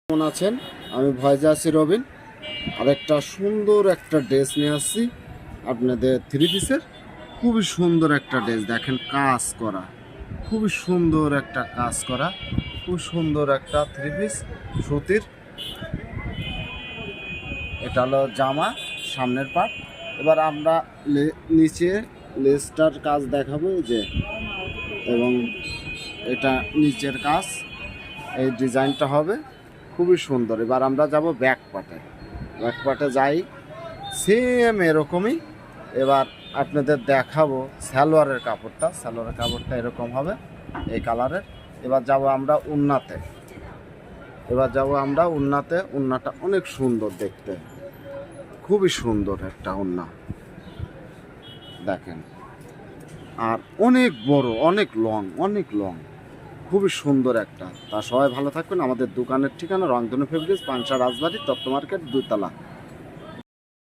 কেমন আছেন? আমি ভয়েজে আছি রবিন। আরেকটা সুন্দর একটা ড্রেস নিয়ে আসছি আপনাদের থ্রি পিসের। খুবই সুন্দর একটা ড্রেস, দেখেন কাজ করা, খুবই সুন্দর একটা কাজ করা, খুব সুন্দর একটা থ্রি পিস সুতির। এটা হলো জামা, সামনের পার্ট। এবার আমরা নিচে লেসটার কাজ দেখাবো, এই যে, এবং এটা নিচের কাজ, এই ডিজাইনটা হবে খুবই সুন্দর। এবার আমরা যাব ব্যাক পার্টে। ব্যাক পার্টে যাই, সেম এরকমই। এবার আপনাদের দেখাবো সালোয়ারের কাপড়টা। সালোয়ারের কাপড়টা এরকম হবে, এই কালারের। এবার যাব আমরা উন্নাতে। উন্নাটা অনেক সুন্দর দেখতে, খুবই সুন্দর একটা উন্না, দেখেন। আর অনেক বড়, অনেক লং, খুবই সুন্দর একটা। তা সবাই ভালো থাকবেন। আমাদের দোকানের ঠিকানা রংধনু ফেব্রিক্স, পাংশা রাজবাড়ি, তত্ত্ব মার্কেট, 2 তলা।